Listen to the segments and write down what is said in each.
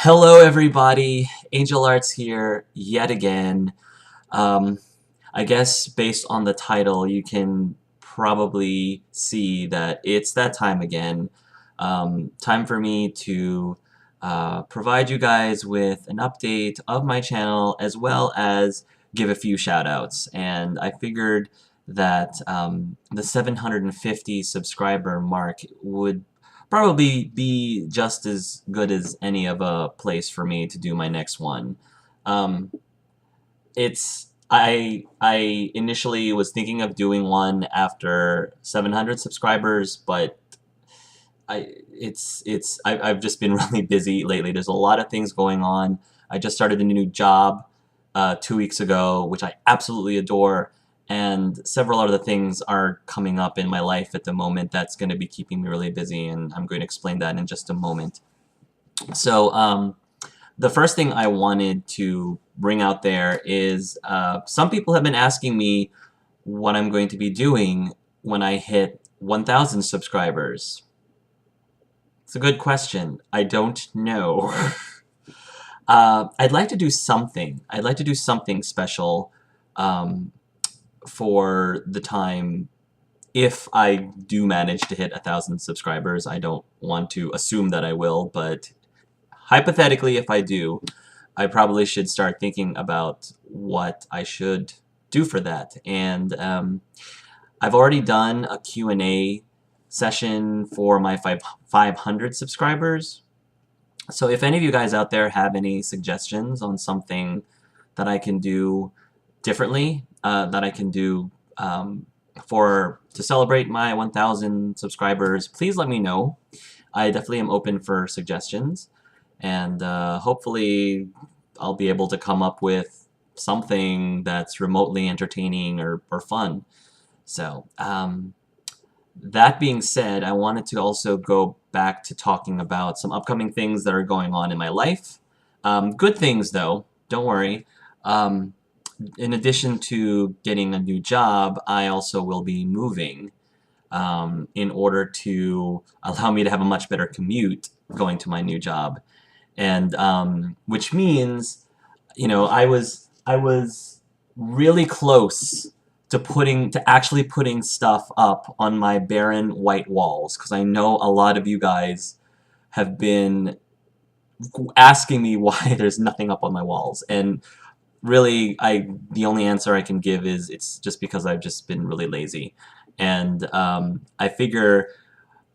Hello everybody, Angel Arts here yet again. Um, I guess based on the title you can probably see that it's that time again. Time for me to provide you guys with an update of my channel as well as give a few shout outs. And I figured that the 750 subscriber mark would probably be just as good as any of a place for me to do my next one. Um, I initially was thinking of doing one after 700 subscribers, but I've just been really busy lately. There's a lot of things going on. I just started a new job 2 weeks ago, which I absolutely adore, and several other things are coming up in my life at the moment that's going to be keeping me really busy, and I'm going to explain that in just a moment. So the first thing I wanted to bring out there is some people have been asking me what I'm going to be doing when I hit 1,000 subscribers. It's a good question. I don't know. I'd like to do something. I'd like to do something special for the time if I do manage to hit 1,000 subscribers. I don't want to assume that I will, but hypothetically, if I do, I probably should start thinking about what I should do for that. And I've already done a Q&A session for my 500 subscribers. So if any of you guys out there have any suggestions on something that I can do differently, that I can do to celebrate my 1,000 subscribers, please let me know. I definitely am open for suggestions, and hopefully I'll be able to come up with something that's remotely entertaining or fun. So that being said, I wanted to also go back to talking about some upcoming things that are going on in my life. Good things, though, don't worry. In addition to getting a new job, I also will be moving in order to allow me to have a much better commute going to my new job. And which means, you know, I was really close to actually putting stuff up on my barren white walls, because I know a lot of you guys have been asking me why there's nothing up on my walls, and really the only answer I can give is it's just because I've just been really lazy. And I figure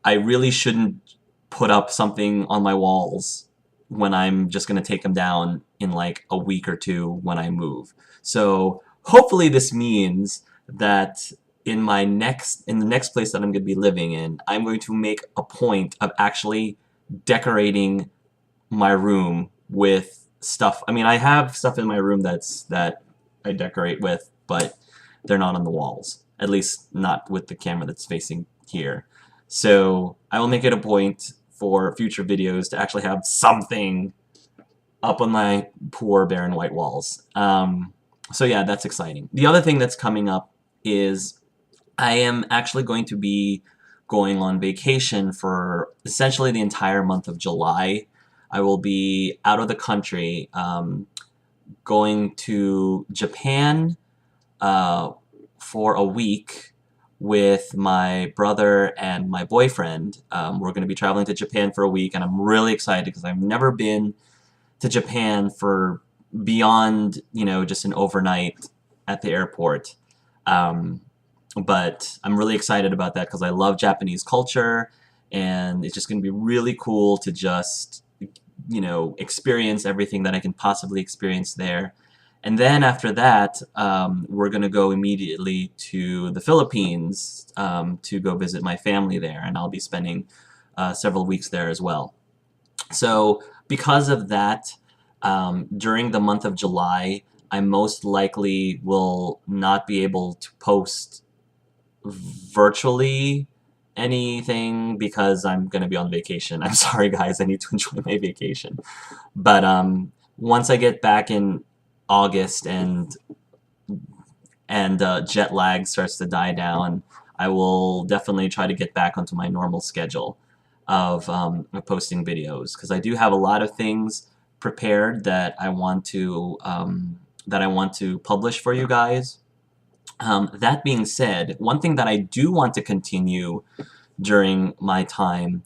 I really shouldn't put up something on my walls when I'm just going to take them down in like a week or two when I move. So hopefully this means that in the next place that I'm going to be living in, I'm going to make a point of actually decorating my room with stuff. I mean, I have stuff in my room that I decorate with, but they're not on the walls. At least not with the camera that's facing here. So I will make it a point for future videos to actually have something up on my poor barren white walls. So yeah, that's exciting. The other thing that's coming up is I am actually going to be going on vacation for essentially the entire month of July. I will be out of the country, going to Japan for a week with my brother and my boyfriend. We're going to be traveling to Japan for a week, and I'm really excited because I've never been to Japan for beyond, you know, just an overnight at the airport. But I'm really excited about that because I love Japanese culture, and it's just going to be really cool to just, you know, experience everything that I can possibly experience there. And then after that, we're going to go immediately to the Philippines to go visit my family there, and I'll be spending several weeks there as well. So because of that, during the month of July, I most likely will not be able to post virtually anything because I'm going to be on vacation. I'm sorry, guys. I need to enjoy my vacation. But once I get back in August and jet lag starts to die down, I will definitely try to get back onto my normal schedule of posting videos, because I do have a lot of things prepared that I want to publish for you guys. That being said, one thing that I do want to continue during my time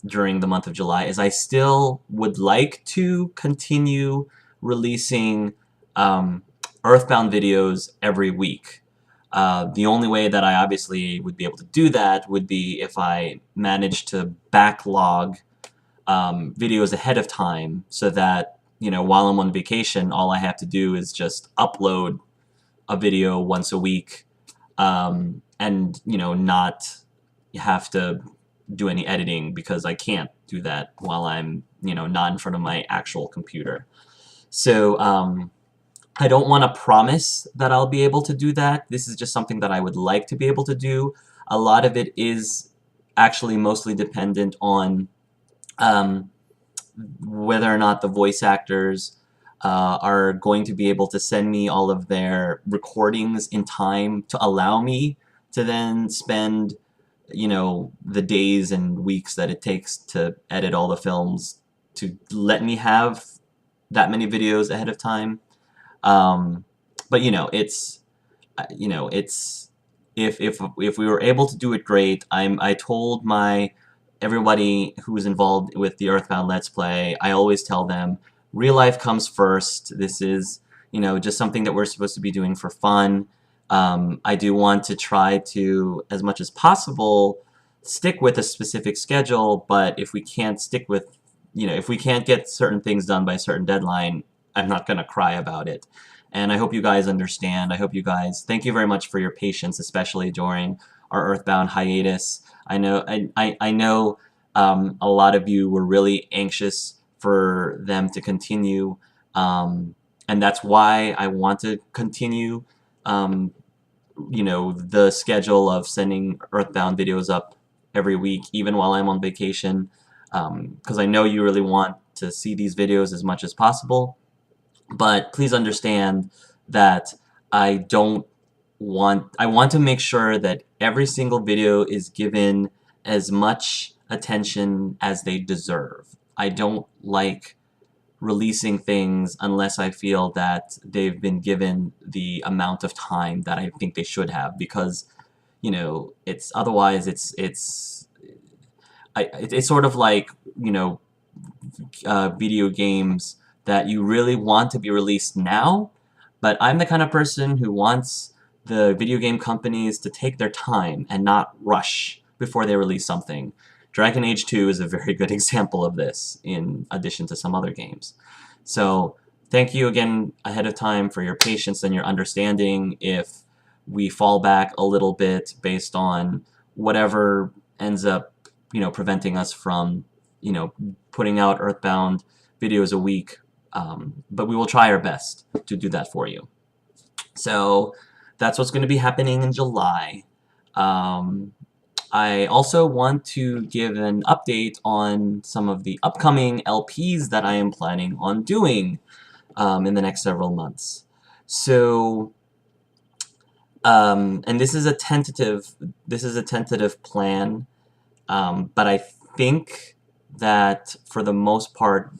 during the month of July is I still would like to continue releasing Earthbound videos every week. The only way that I obviously would be able to do that would be if I managed to backlog videos ahead of time, so that, you know, while I'm on vacation, all I have to do is just upload a video once a week, and, you know, not have to do any editing, because I can't do that while I'm, you know, not in front of my actual computer. So I don't want to promise that I'll be able to do that. This is just something that I would like to be able to do. A lot of it is actually mostly dependent on whether or not the voice actors are going to be able to send me all of their recordings in time to allow me to then spend, you know, the days and weeks that it takes to edit all the films to let me have that many videos ahead of time. But you know, it's if we were able to do it, great. I told everybody who's involved with the Earthbound Let's Play, I always tell them, real life comes first. This is, you know, just something that we're supposed to be doing for fun. I do want to try to, as much as possible, stick with a specific schedule, but if we can't stick with, you know, if we can't get certain things done by a certain deadline, I'm not going to cry about it. And I hope you guys understand. I hope you guys, thank you very much for your patience, especially during our Earthbound hiatus. I know a lot of you were really anxious for them to continue, and that's why I want to continue, you know, the schedule of sending Earthbound videos up every week, even while I'm on vacation, because I know you really want to see these videos as much as possible. But please understand that I want to make sure that every single video is given as much attention as they deserve. I don't like releasing things unless I feel that they've been given the amount of time that I think they should have, because, you know, it's otherwise it's sort of like, you know, video games that you really want to be released now, but I'm the kind of person who wants the video game companies to take their time and not rush before they release something. Dragon Age 2 is a very good example of this, in addition to some other games. So thank you again ahead of time for your patience and your understanding if we fall back a little bit based on whatever ends up, you know, preventing us from, you know, putting out Earthbound videos a week. But we will try our best to do that for you. So that's what's going to be happening in July. I also want to give an update on some of the upcoming LPs that I am planning on doing in the next several months. So, and this is a tentative plan, but I think that for the most part,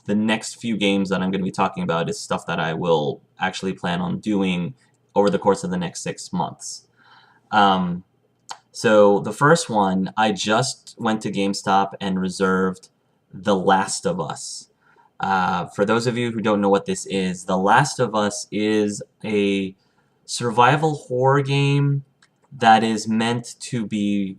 the next few games that I'm going to be talking about is stuff that I will actually plan on doing over the course of the next 6 months. So the first one, I just went to GameStop and reserved The Last of Us. For those of you who don't know what this is, The Last of Us is a survival horror game that is meant to be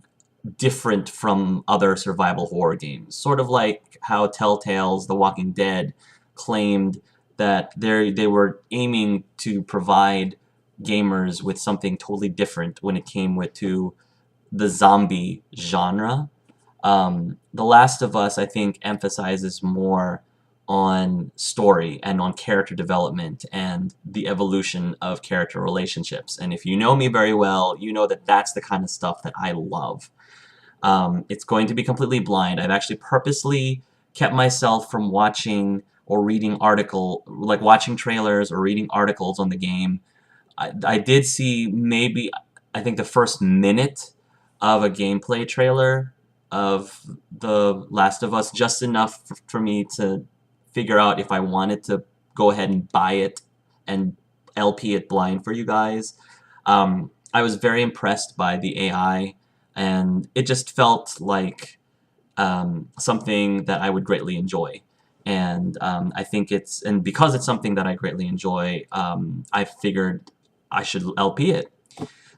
different from other survival horror games. Sort of like how Telltale's The Walking Dead claimed that they were aiming to provide gamers with something totally different when it came to the zombie genre. The Last of Us, I think, emphasizes more on story and on character development and the evolution of character relationships. And if you know me very well, you know that that's the kind of stuff that I love. It's going to be completely blind. I've actually purposely kept myself from watching or reading watching trailers or reading articles on the game. I did see maybe, I think, the first minute of a gameplay trailer of The Last of Us, just enough for me to figure out if I wanted to go ahead and buy it and LP it blind for you guys. I was very impressed by the AI, and it just felt like something that I would greatly enjoy. And I think and because it's something that I greatly enjoy, I figured I should LP it.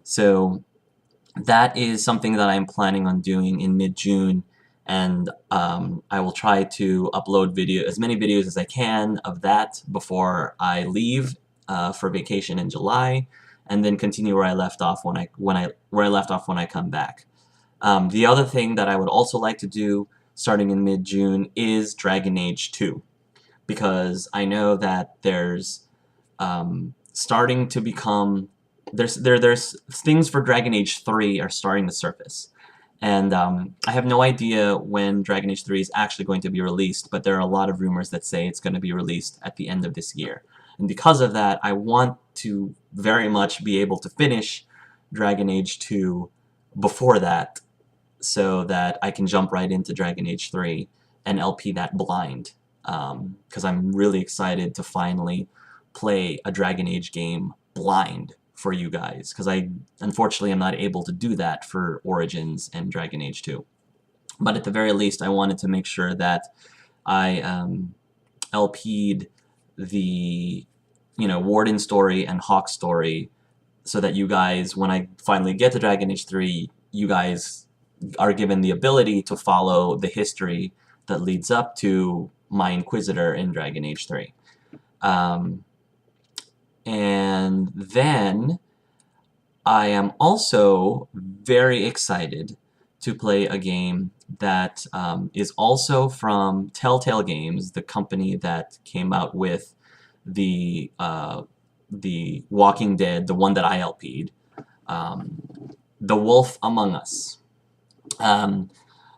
So that is something that I'm planning on doing in mid-June, and I will try to upload as many videos as I can of that before I leave for vacation in July, and then continue where I left off when I come back. The other thing that I would also like to do starting in mid-June is Dragon Age 2, because I know that there's starting to become there's things for Dragon Age 3 are starting to surface, and I have no idea when Dragon Age 3 is actually going to be released, but there are a lot of rumors that say it's going to be released at the end of this year. And because of that, I want to very much be able to finish Dragon Age 2 before that, so that I can jump right into Dragon Age 3 and LP that blind, because I'm really excited to finally play a Dragon Age game blind for you guys, because I unfortunately am not able to do that for Origins and Dragon Age 2. But at the very least, I wanted to make sure that I LP'd the Warden story and Hawk story, so that you guys, when I finally get to Dragon Age 3, you guys are given the ability to follow the history that leads up to my Inquisitor in Dragon Age 3. And then I am also very excited to play a game that is also from Telltale Games, the company that came out with the Walking Dead, the one that I LP'd, The Wolf Among Us. The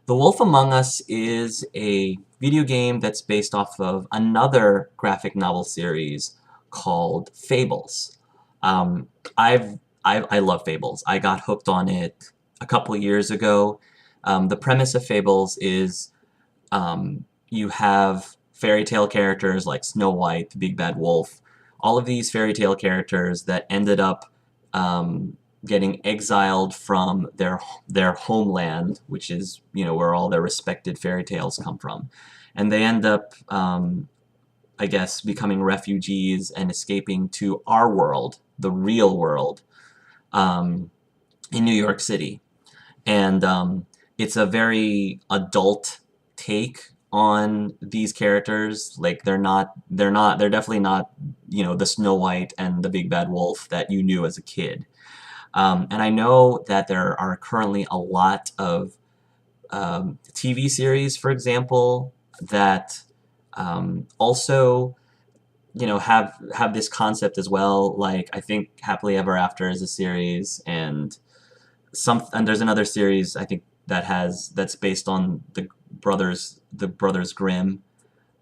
Wolf Among Us is a video game that's based off of another graphic novel series called Fables. I love Fables. I got hooked on it a couple years ago. The premise of Fables is you have fairy tale characters like Snow White, the Big Bad Wolf, all of these fairy tale characters that ended up getting exiled from their homeland, which is where all their respected fairy tales come from, and they end up I guess becoming refugees and escaping to our world, the real world, in New York City. And it's a very adult take on these characters. Like they're definitely not the Snow White and the Big Bad Wolf that you knew as a kid. And I know that there are currently a lot of TV series, for example, that also have this concept as well. Like I think Happily Ever After is a series, and there's another series I think that's based on the brothers Grimm.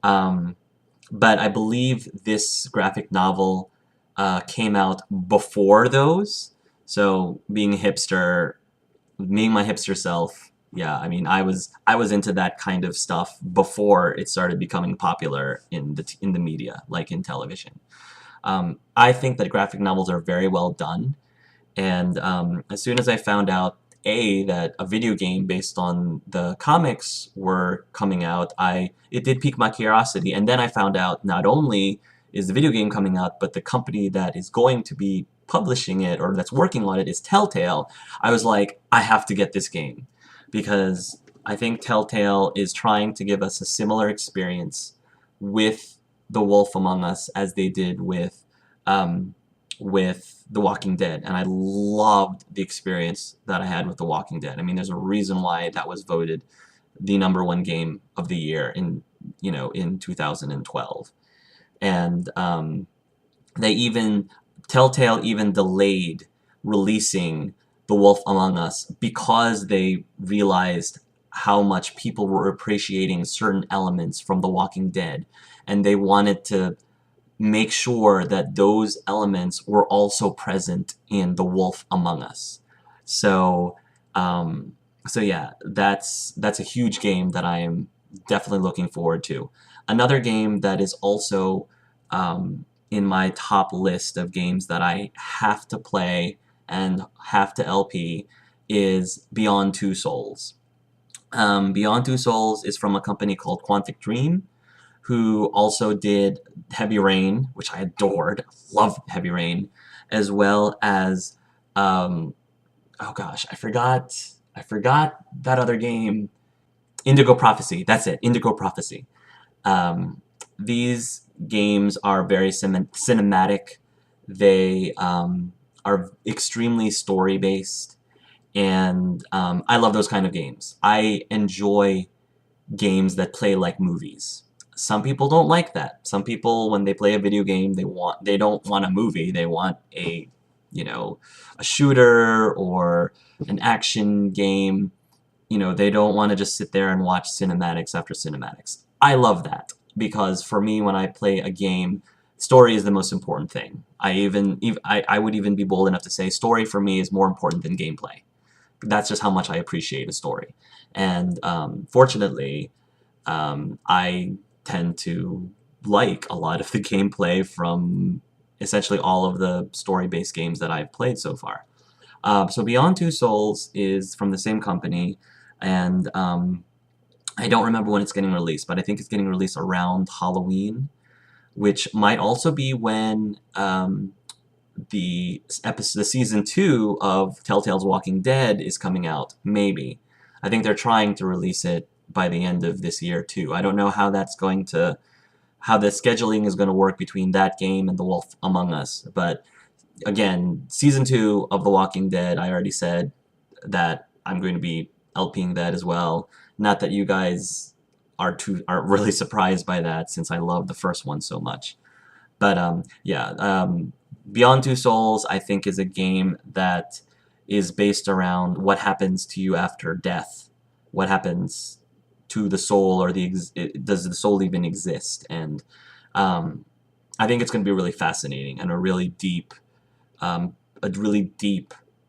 But I believe this graphic novel came out before those. So being my hipster self, yeah, I mean, I was into that kind of stuff before it started becoming popular in the media, like in television. I think that graphic novels are very well done, and as soon as I found out that a video game based on the comics were coming out, it did pique my curiosity. And then I found out not only is the video game coming out, but the company that is going to be publishing it or that's working on it is Telltale. I was like, I have to get this game, because I think Telltale is trying to give us a similar experience with The Wolf Among Us as they did with The Walking Dead, and I loved the experience that I had with The Walking Dead. I mean, there's a reason why that was voted the #1 game of the year in 2012, and Telltale even delayed releasing The Wolf Among Us because they realized how much people were appreciating certain elements from The Walking Dead, and they wanted to make sure that those elements were also present in The Wolf Among Us. So So yeah, that's a huge game that I am definitely looking forward to. Another game that is also in my top list of games that I have to play and have to LP is Beyond Two Souls. Beyond Two Souls is from a company called Quantic Dream, who also did Heavy Rain, which I adored, loved Heavy Rain, as well as oh gosh, I forgot that other game, Indigo Prophecy. That's it, Indigo Prophecy. Um, these games are very cinematic. They are extremely story based, and I love those kind of games. I enjoy games that play like movies. Some people don't like that. Some people, when they play a video game, they don't want a movie. They want a, you know, a shooter or an action game. You know, they don't want to just sit there and watch cinematics after cinematics. I love that because for me, when I play a game, story is the most important thing. I would even be bold enough to say story for me is more important than gameplay. That's just how much I appreciate a story. And fortunately, I tend to like a lot of the gameplay from essentially all of the story-based games that I've played so far. So Beyond Two Souls is from the same company, and I don't remember when it's getting released, but I think it's getting released around Halloween, which might also be when the season 2 of Telltale's Walking Dead is coming out. Maybe. I think they're trying to release it by the end of this year too. I don't know how how the scheduling is going to work between that game and The Wolf Among Us, but again, season 2 of The Walking Dead, I already said that I'm going to be LPing that as well. Not that you guys are really surprised by that, since I love the first one so much. But yeah, Beyond Two Souls, I think, is a game that is based around what happens to you after death. What happens to the soul, or does the soul even exist? And I think it's going to be really fascinating and a really deep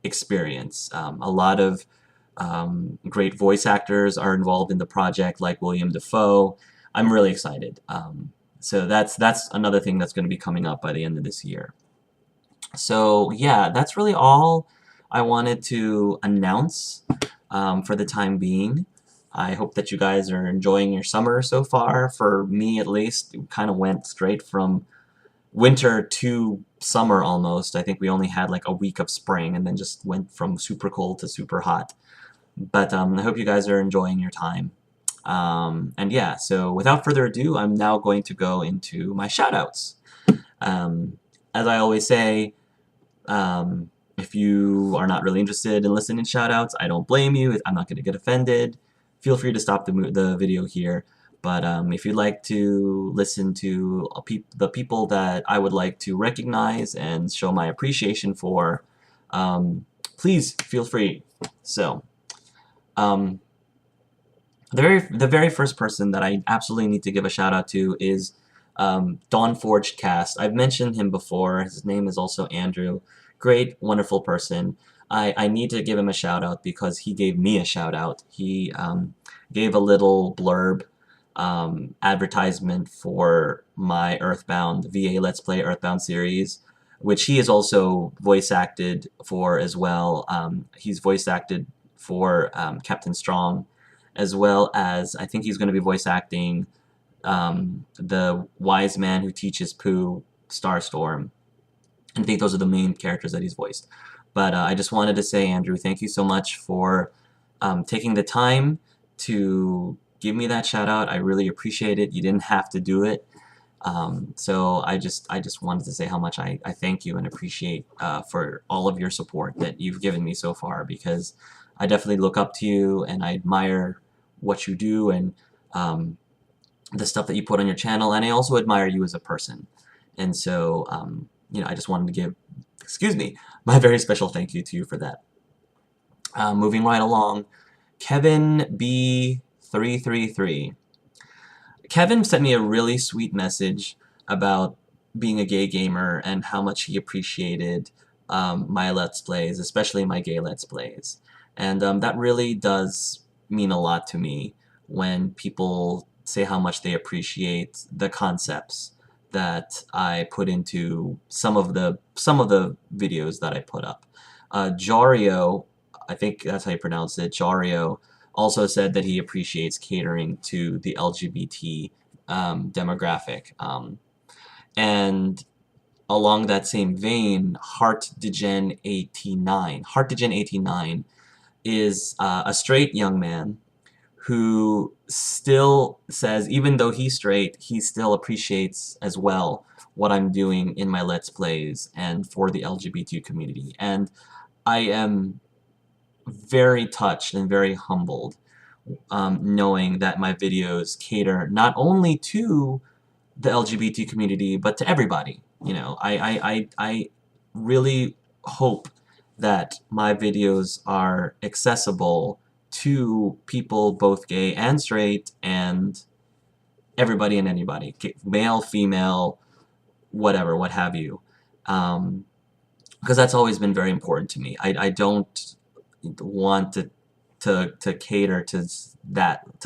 experience. A lot of great voice actors are involved in the project, like William Dafoe. I'm really excited. So that's another thing that's going to be coming up by the end of this year. So yeah, that's really all I wanted to announce for the time being. I hope that you guys are enjoying your summer so far. For me, at least, it kind of went straight from winter to summer almost. I think we only had like a week of spring and then just went from super cold to super hot. But I hope you guys are enjoying your time. And yeah, so without further ado, I'm now going to go into my shoutouts. As I always say, if you are not really interested in listening to shoutouts, I don't blame you. I'm not going to get offended. Feel free to stop the video here. But if you'd like to listen to the people that I would like to recognize and show my appreciation for, please feel free. So, the very first person that I absolutely need to give a shout out to is DawnforgedCast. I've mentioned him before. His name is also Andrew. Great, wonderful person. I need to give him a shout out because he gave me a shout out. He gave a little blurb advertisement for my Earthbound VA Let's Play Earthbound series, which he is also voice acted for as well. He's voice acted for Captain Strong, as well as I think he's going to be voice acting the wise man who teaches Pooh Starstorm. I think those are the main characters that he's voiced. But I just wanted to say, Andrew, thank you so much for taking the time to give me that shout out. I really appreciate it. You didn't have to do it. So I just wanted to say how much I thank you and appreciate for all of your support that you've given me so far, because I definitely look up to you and I admire what you do and the stuff that you put on your channel, and I also admire you as a person. And so, you know, I just wanted to give, excuse me, my very special thank you to you for that. Moving right along, Kevin B333. Kevin sent me a really sweet message about being a gay gamer and how much he appreciated my Let's Plays, especially my gay Let's Plays. And that really does mean a lot to me when people say how much they appreciate the concepts that I put into some of the videos that I put up. Jario, I think that's how you pronounce it, Jario, also said that he appreciates catering to the LGBT demographic. And along that same vein, Heartdegen89 is a straight young man who still says, even though he's straight, he still appreciates as well what I'm doing in my Let's Plays and for the LGBT community. And I am very touched and very humbled knowing that my videos cater not only to the LGBT community, but to everybody. You know, I really hope that my videos are accessible to people both gay and straight and everybody and anybody, male, female, whatever, what have you. Because that's always been very important to me. I don't want to cater to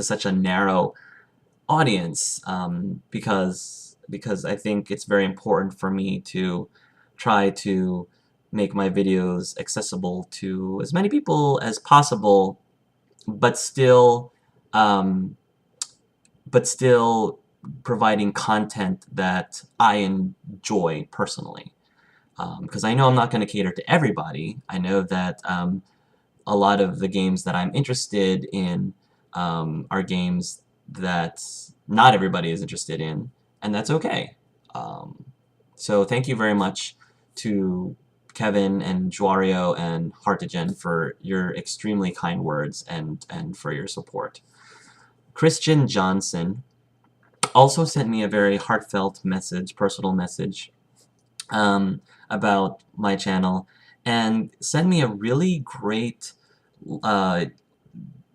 such a narrow audience, because I think it's very important for me to try to make my videos accessible to as many people as possible, but still um, providing content that I enjoy personally. Because I know I'm not going to cater to everybody. I know that a lot of the games that I'm interested in are games that not everybody is interested in, and that's okay. So thank you very much to Kevin and Juario and Heartdegen for your extremely kind words and for your support. Christian Johnson also sent me a very heartfelt message, personal message, about my channel, and sent me a really great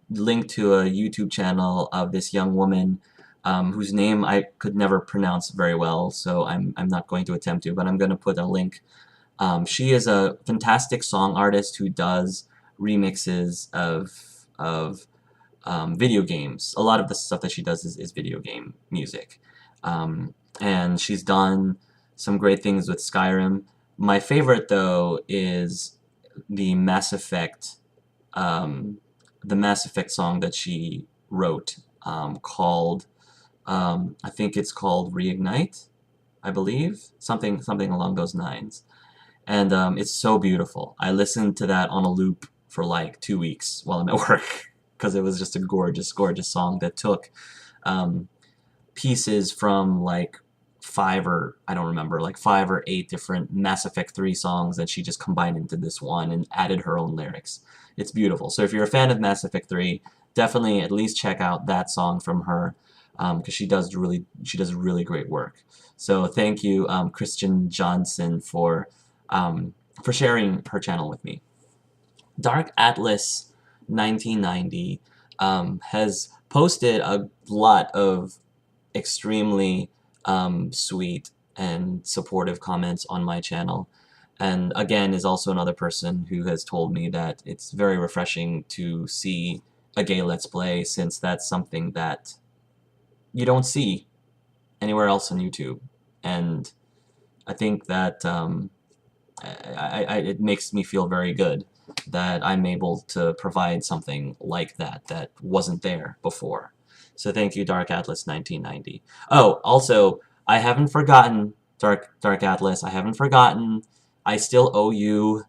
link to a YouTube channel of this young woman whose name I could never pronounce very well, so I'm not going to attempt to, but I'm going to put a link. She is a fantastic song artist who does remixes of video games. A lot of the stuff that she does is video game music. And she's done some great things with Skyrim. My favorite, though, is the Mass Effect song that she wrote, called, I think it's called Reignite, I believe, something along those lines. And it's so beautiful. I listened to that on a loop for like 2 weeks while I'm at work, because it was just a gorgeous, gorgeous song that took pieces from like 5 or 8 different Mass Effect 3 songs that she just combined into this one and added her own lyrics. It's beautiful. So if you're a fan of Mass Effect 3, definitely at least check out that song from her, because she does really great work. So thank you, Christian Johnson, for sharing her channel with me. Dark Atlas 1990 has posted a lot of extremely sweet and supportive comments on my channel, and again is also another person who has told me that it's very refreshing to see a gay Let's Play, since that's something that you don't see anywhere else on YouTube. And I think that it makes me feel very good that I'm able to provide something like that wasn't there before. So thank you, Dark Atlas 1990. Oh, also, I haven't forgotten, Dark Atlas, I haven't forgotten. I still owe you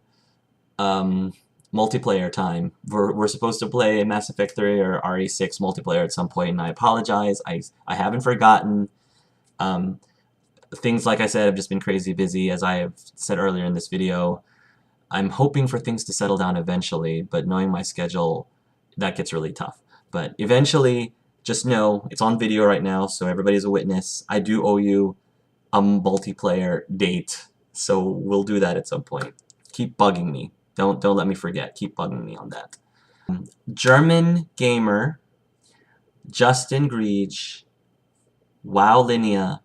multiplayer time. We're supposed to play Mass Effect 3 or RE6 multiplayer at some point, and I apologize. I haven't forgotten. Things, like I said, have just been crazy busy, as I have said earlier in this video. I'm hoping for things to settle down eventually, but knowing my schedule, that gets really tough. But eventually, just know, it's on video right now, so everybody's a witness. I do owe you a multiplayer date, so we'll do that at some point. Keep bugging me. Don't let me forget. Keep bugging me on that. German Gamer, Justin Greech, Wow Linea,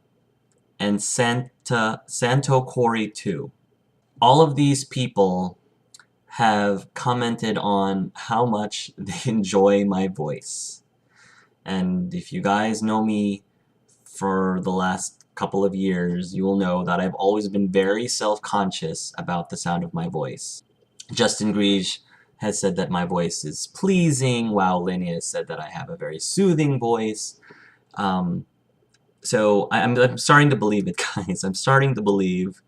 and Santo Corey 2. All of these people have commented on how much they enjoy my voice. And if you guys know me for the last couple of years, you will know that I've always been very self-conscious about the sound of my voice. Justin Greech has said that my voice is pleasing, while Linnea has said that I have a very soothing voice. So I'm starting to believe it, guys. I'm starting to believe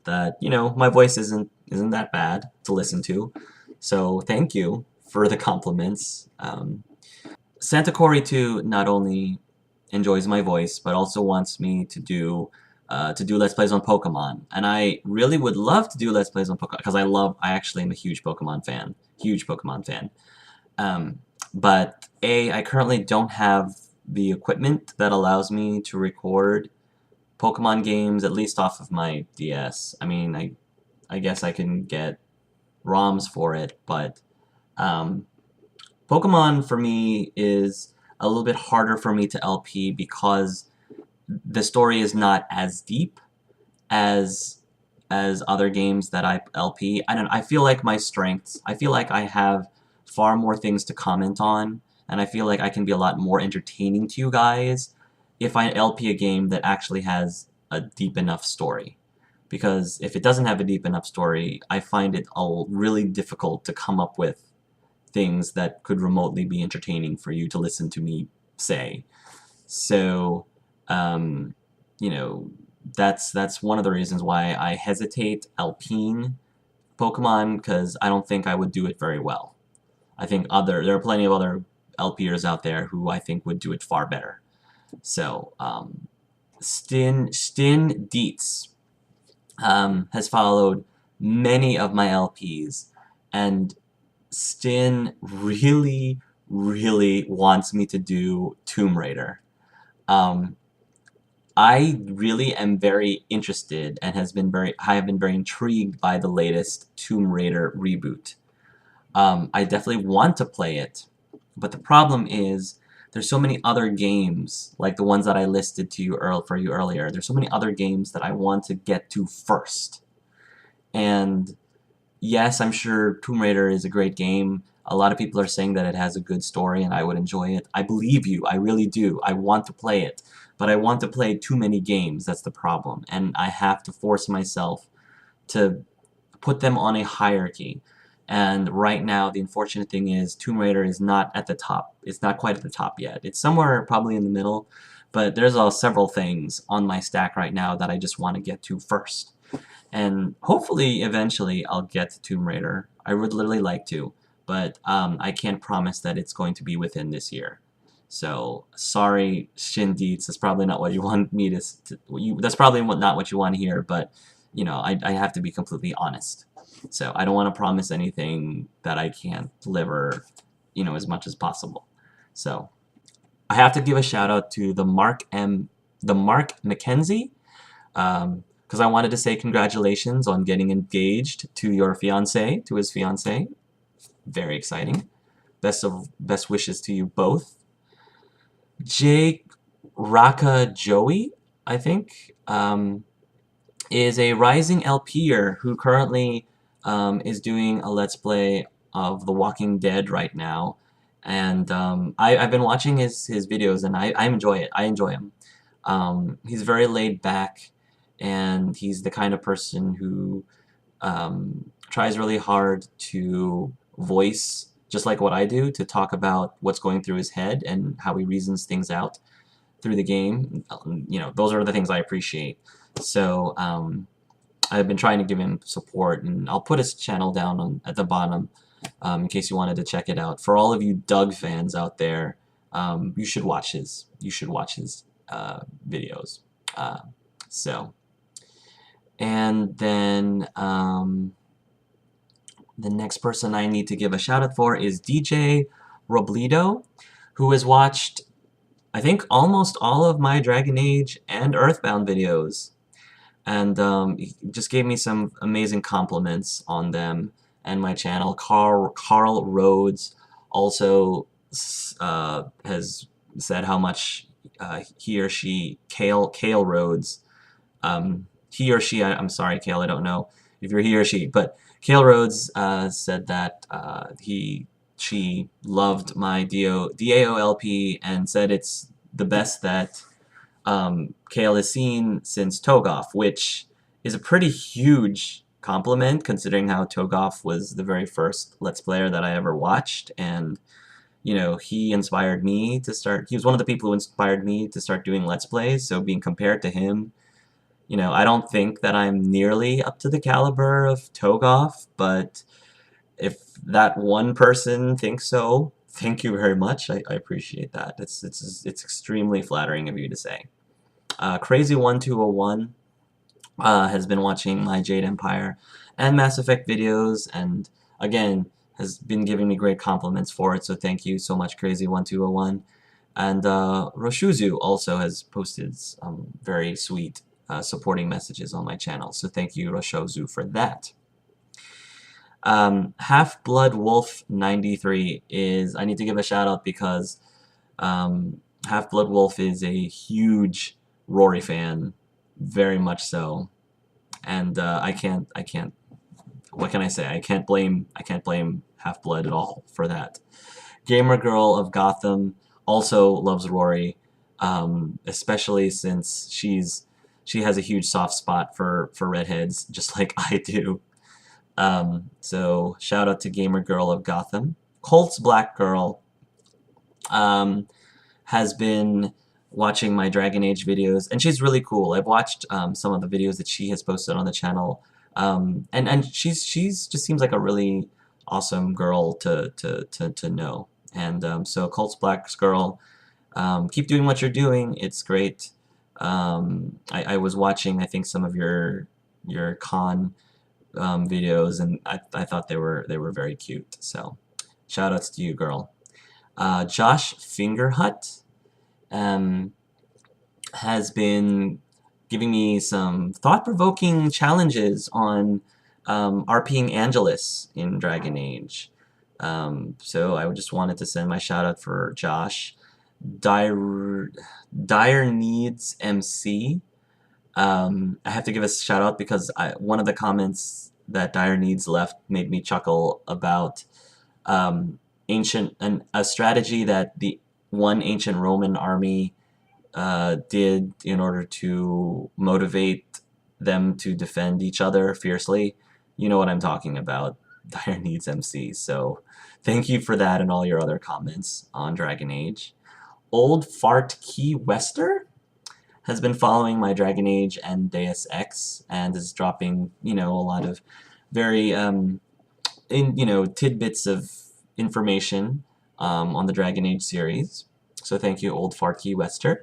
that, you know, my voice isn't that bad to listen to. So thank you for the compliments. Santa Cory 2 not only enjoys my voice, but also wants me to do Let's Plays on Pokemon. And I really would love to do Let's Plays on Pokemon, because I actually am a huge Pokemon fan. Huge Pokemon fan. But I currently don't have the equipment that allows me to record Pokemon games, at least off of my DS. I mean, I guess I can get ROMs for it, but Pokemon for me is a little bit harder for me to LP because the story is not as deep as other games that I LP. I feel like my strengths, I feel like I have far more things to comment on, and I feel like I can be a lot more entertaining to you guys if I LP a game that actually has a deep enough story. Because if it doesn't have a deep enough story, I find it really difficult to come up with things that could remotely be entertaining for you to listen to me say. So, you know, that's one of the reasons why I hesitate LPing Pokemon, because I don't think I would do it very well. I think there are plenty of other LPers out there who I think would do it far better. So, Stin Deets has followed many of my LPs, and Stin really, really wants me to do Tomb Raider. I really am very interested and I have been very intrigued by the latest Tomb Raider reboot. I definitely want to play it, but the problem is there's so many other games, like the ones that I listed to you for you earlier. There's so many other games that I want to get to first. And yes, I'm sure Tomb Raider is a great game. A lot of people are saying that it has a good story and I would enjoy it. I believe you. I really do. I want to play it. But I want to play too many games. That's the problem. And I have to force myself to put them on a hierarchy. And right now, the unfortunate thing is Tomb Raider is not at the top. It's not quite at the top yet. It's somewhere probably in the middle. But there's several things on my stack right now that I just want to get to first. And hopefully, eventually, I'll get to Tomb Raider. I would literally like to, but I can't promise that it's going to be within this year. So, sorry, Shin Deets, that's probably not what you want me to that's probably not what you want to hear, but, you know, I have to be completely honest. So, I don't want to promise anything that I can't deliver, you know, as much as possible. So, I have to give a shout out to the Mark McKenzie, because I wanted to say congratulations on getting engaged to your fiancé, to his fiancée. Very exciting. Best wishes to you both. JRakajoey, I think, is a rising LPer who currently is doing a Let's Play of The Walking Dead right now. And I've been watching his videos, and I enjoy it. I enjoy him. He's very laid back, and he's the kind of person who tries really hard to voice, just like what I do, to talk about what's going through his head and how he reasons things out through the game. You know, those are the things I appreciate. So I've been trying to give him support, and I'll put his channel down at the bottom in case you wanted to check it out. For all of you Doug fans out there, you should watch his videos. And then the next person I need to give a shout out for is DJ Robledo, who has watched, I think, almost all of my Dragon Age and Earthbound videos. And he just gave me some amazing compliments on them and my channel. Carl Rhodes also has said how much he or she, Kale Rhodes, he or she, I'm sorry, Kale, I don't know, if you're he or she. But Kale Rhodes said that she loved my DAOLP and said it's the best that Kale has seen since Togoff, which is a pretty huge compliment considering how Togoff was the very first Let's Player that I ever watched, and you know, he inspired me to start. He was one of the people who inspired me to start doing Let's Plays, so being compared to him, you know, I don't think that I'm nearly up to the caliber of Togoff, but if that one person thinks so, thank you very much. I appreciate that. It's extremely flattering of you to say. Crazy1201 has been watching my Jade Empire and Mass Effect videos, and again has been giving me great compliments for it, so thank you so much, Crazy1201. And Roshuzu also has posted some very sweet supporting messages on my channel, so thank you, Roshuzu, for that. Half-Blood Wolf 93 is, I need to give a shout out because Half-Blood Wolf is a huge Rory fan, very much so, and I can't, what can I say? I can't blame Half-Blood at all for that. Gamer Girl of Gotham also loves Rory, especially since she has a huge soft spot for redheads, just like I do. So shout out to Gamer Girl of Gotham. Colt's Black Girl has been watching my Dragon Age videos, and she's really cool. I've watched some of the videos that she has posted on the channel, and she's just seems like a really awesome girl to know. And so Colt's Black Girl, keep doing what you're doing. It's great. I was watching, I think, some of your con videos, and I thought they were very cute. So shout outs to you, girl. Josh Fingerhut has been giving me some thought-provoking challenges on RPing Angelus in Dragon Age. So I just wanted to send my shout out for Josh. Dire Needs MC. I have to give a shout out because one of the comments that Dire Needs left made me chuckle about a strategy that the one ancient Roman army did in order to motivate them to defend each other fiercely. You know what I'm talking about. Dire Needs MC. So thank you for that and all your other comments on Dragon Age. Old Fart Keyster has been following my Dragon Age and Deus Ex and is dropping, you know, a lot of very tidbits of information on the Dragon Age series. So thank you, Old Fart Keyster.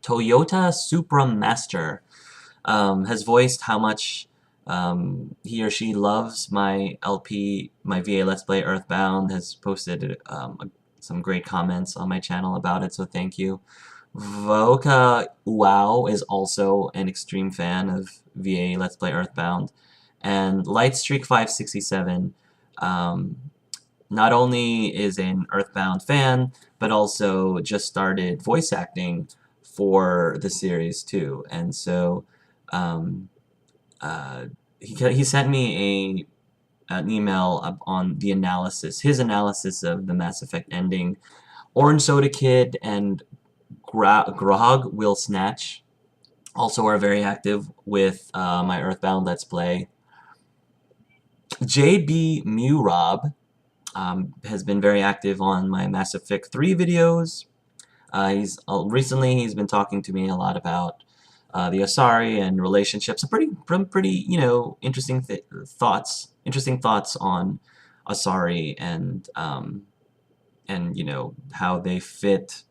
Toyota Supra Master has voiced how much he or she loves my LP, my VA Let's Play Earthbound, has posted some great comments on my channel about it, so thank you. Voka Wow is also an extreme fan of VA Let's Play Earthbound. And Lightstreak567 not only is an Earthbound fan, but also just started voice acting for the series too. And so he sent me an email on the analysis, his analysis of the Mass Effect ending. Orange Soda Kid and Grog Will Snatch also are very active with my Earthbound Let's Play. JB Mewrob has been very active on my Mass Effect 3 videos. Recently he's been talking to me a lot about the Asari and relationships. Pretty interesting thoughts on Asari and how they fit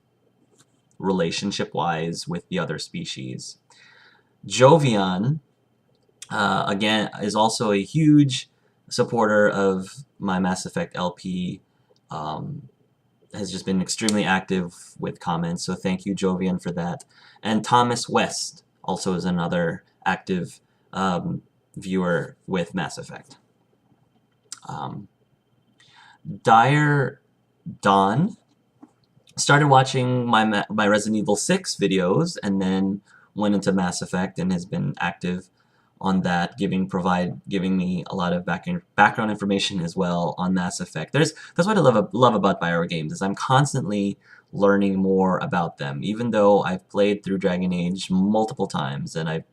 relationship-wise with the other species. Jovian, again, is also a huge supporter of my Mass Effect LP, has just been extremely active with comments, so thank you, Jovian, for that. And Thomas West also is another active viewer with Mass Effect. Dire Dawn started watching my Resident Evil 6 videos and then went into Mass Effect and has been active on that, giving me a lot of background information as well on Mass Effect. That's what I love about BioWare games, is I'm constantly learning more about them. Even though I've played through Dragon Age multiple times, and I'd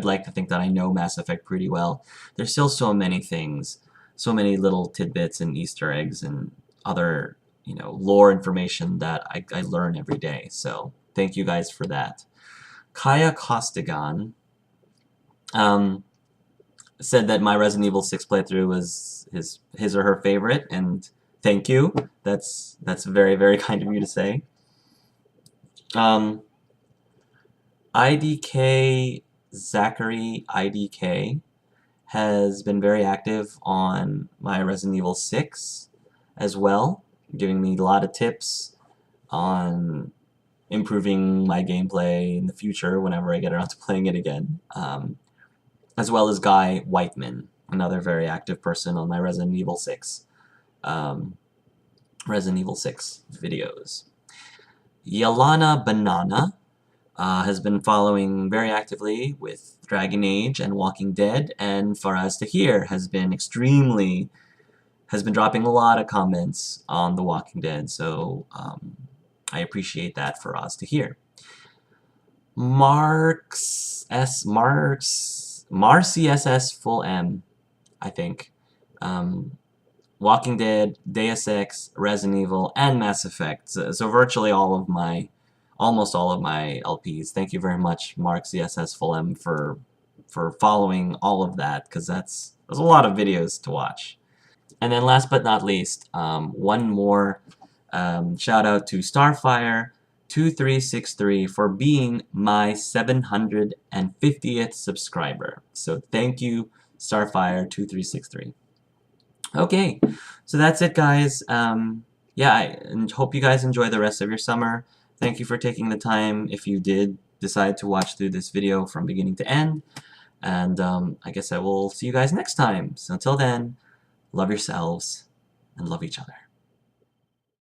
like to think that I know Mass Effect pretty well, there's still so many things, so many little tidbits and Easter eggs and other lore information that I learn every day. So thank you guys for that. Kaya Costigan said that my Resident Evil 6 playthrough was his or her favorite, and thank you. That's very, very kind of you to say. IDK Zachary IDK has been very active on my Resident Evil 6 as well, giving me a lot of tips on improving my gameplay in the future whenever I get around to playing it again. As well as Guy Whiteman, another very active person on my Resident Evil 6 videos. Yelana Banana has been following very actively with Dragon Age and Walking Dead, and Faraz Tahir has been dropping a lot of comments on The Walking Dead, so I appreciate that, Faraz Tahir. Marcy SS Full M, I think. Walking Dead, Deus Ex, Resident Evil, and Mass Effect. So virtually almost all of my LPs. Thank you very much, Mark CSS Full M, for following all of that, because there's a lot of videos to watch. And then last but not least, one more shout out to Starfire2363 for being my 750th subscriber. So thank you, Starfire2363. Okay, so that's it, guys. Yeah, I hope you guys enjoy the rest of your summer. Thank you for taking the time, if you did decide to watch through this video from beginning to end. And I guess I will see you guys next time. So until then, love yourselves and love each other.